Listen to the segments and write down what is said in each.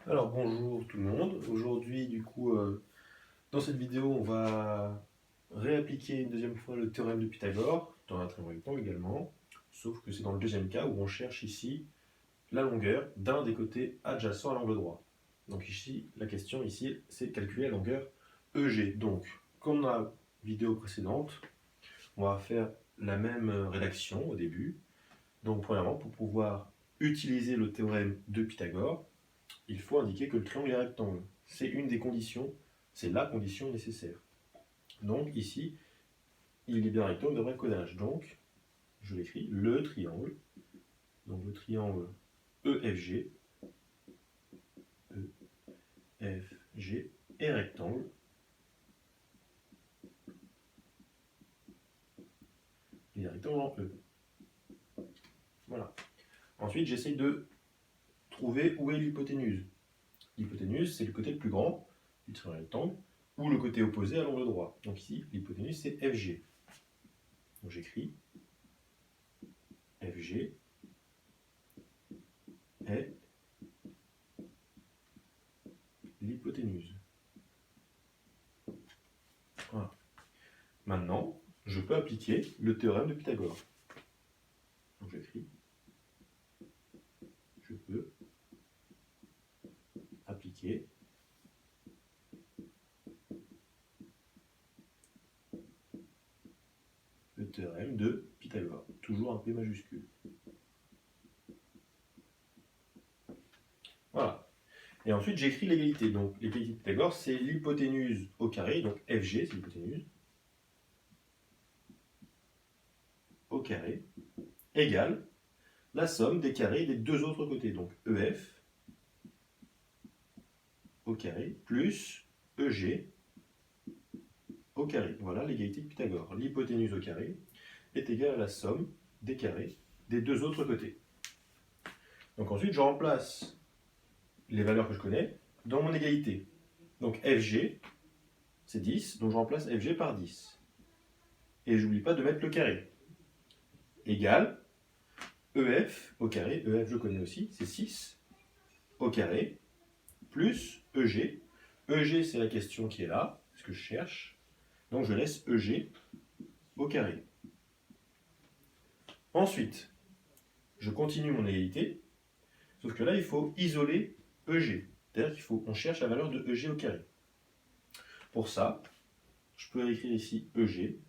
Alors bonjour tout le monde, aujourd'hui dans cette vidéo on va réappliquer une deuxième fois le théorème de Pythagore, dans un triangle rectangle également, sauf que c'est dans le deuxième cas où on cherche ici la longueur d'un des côtés adjacents à l'angle droit. Donc ici, la question ici c'est de calculer la longueur EG. Donc comme dans la vidéo précédente, on va faire la même rédaction au début. Donc premièrement, pour pouvoir utiliser le théorème de Pythagore, il faut indiquer que le triangle est rectangle. C'est une des conditions, c'est la condition nécessaire. Donc ici, il est bien rectangle d'après le codage. Donc, je l'écris, le triangle EFG, EFG est rectangle. Il est rectangle en E. Voilà. Ensuite, j'essaye de trouver où est l'hypoténuse. L'hypoténuse, c'est le côté le plus grand du triangle rectangle, ou le côté opposé à l'angle droit. Donc ici, l'hypoténuse, c'est FG. Donc j'écris FG est l'hypoténuse. Voilà. Maintenant, je peux appliquer le théorème de Pythagore. Donc j'écris, je peux appliquer le théorème de Pythagore. Toujours un P majuscule. Voilà. Et ensuite, j'écris l'égalité. Donc l'égalité de Pythagore, c'est l'hypoténuse au carré, donc FG, c'est l'hypoténuse, au carré, égale la somme des carrés des deux autres côtés. Donc EF au carré plus EG au carré. Voilà l'égalité de Pythagore. L'hypoténuse au carré est égale à la somme des carrés des deux autres côtés. Donc ensuite, je remplace les valeurs que je connais dans mon égalité. Donc FG, c'est 10, donc je remplace FG par 10. Et je n'oublie pas de mettre le carré. Égal EF au carré, EF je connais aussi, c'est 6 au carré, plus EG. EG c'est la question qui est là, ce que je cherche. Donc je laisse EG au carré. Ensuite, je continue mon égalité, sauf que là il faut isoler EG. C'est-à-dire qu'on cherche la valeur de EG au carré. Pour ça, je peux écrire ici EG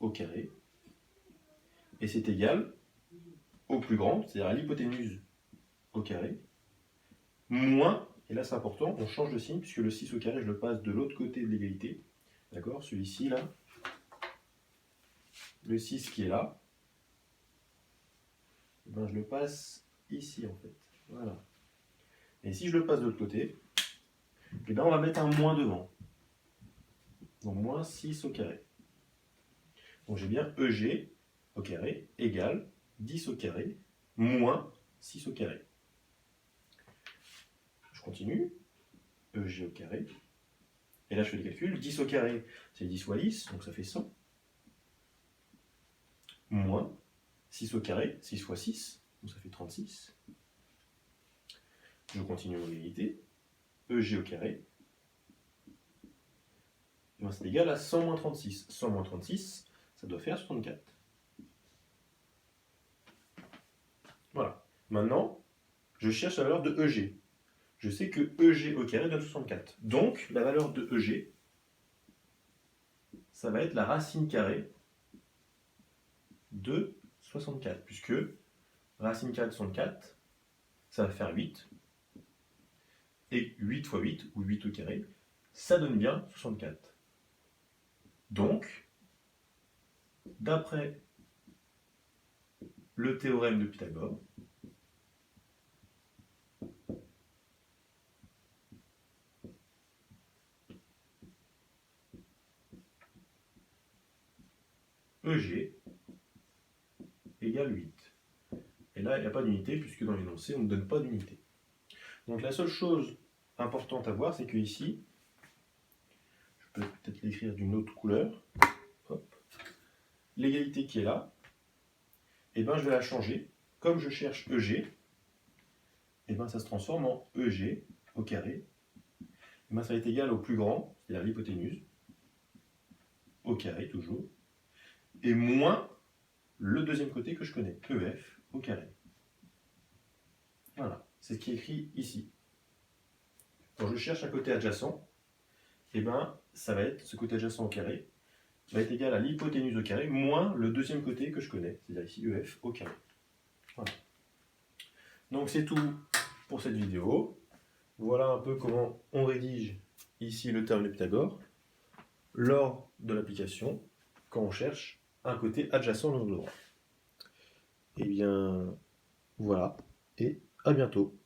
au carré, et c'est égal au plus grand, c'est-à-dire à l'hypoténuse au carré, moins, et là c'est important, on change de signe, puisque le 6 au carré, je le passe de l'autre côté de l'égalité, d'accord, celui-ci là, le 6 qui est là, et ben, je le passe ici en fait, voilà. Et si je le passe de l'autre côté, et ben, on va mettre un moins devant, donc moins 6 au carré. Donc j'ai bien EG au carré égale 10 au carré moins 6 au carré. Je continue, EG au carré, et là je fais le calcul, 10 au carré c'est 10 fois 10, donc ça fait 100, moins 6 au carré, 6 fois 6, donc ça fait 36. Je continue mon égalité, EG au carré, c'est égal à 100 moins 36. 100 moins 36, ça doit faire 64. Voilà. Maintenant, je cherche la valeur de EG. Je sais que EG au carré donne 64. Donc, la valeur de EG, ça va être la racine carrée de 64, puisque racine carrée de 64, ça va faire 8. Et 8 fois 8, ou 8 au carré, ça donne bien 64. Donc, d'après le théorème de Pythagore, EG égale 8. Et là, il n'y a pas d'unité, puisque dans l'énoncé, on ne donne pas d'unité. Donc la seule chose importante à voir, c'est que ici, je peux peut-être l'écrire d'une autre couleur, l'égalité qui est là, et ben, je vais la changer. Comme je cherche EG, et ben, ça se transforme en EG au carré, eh ben, ça va être égal au plus grand, c'est-à-dire l'hypoténuse, au carré toujours, et moins le deuxième côté que je connais, EF au carré. Voilà, c'est ce qui est écrit ici. Quand je cherche un côté adjacent, eh ben, ça va être ce côté adjacent au carré, va être égal à l'hypoténuse au carré, moins le deuxième côté que je connais, c'est-à-dire ici EF au carré. Voilà. Donc c'est tout pour cette vidéo. Voilà un peu comment on rédige ici le théorème de Pythagore lors de l'application quand on cherche un côté adjacent à l'angle droit. Et bien voilà, et à bientôt.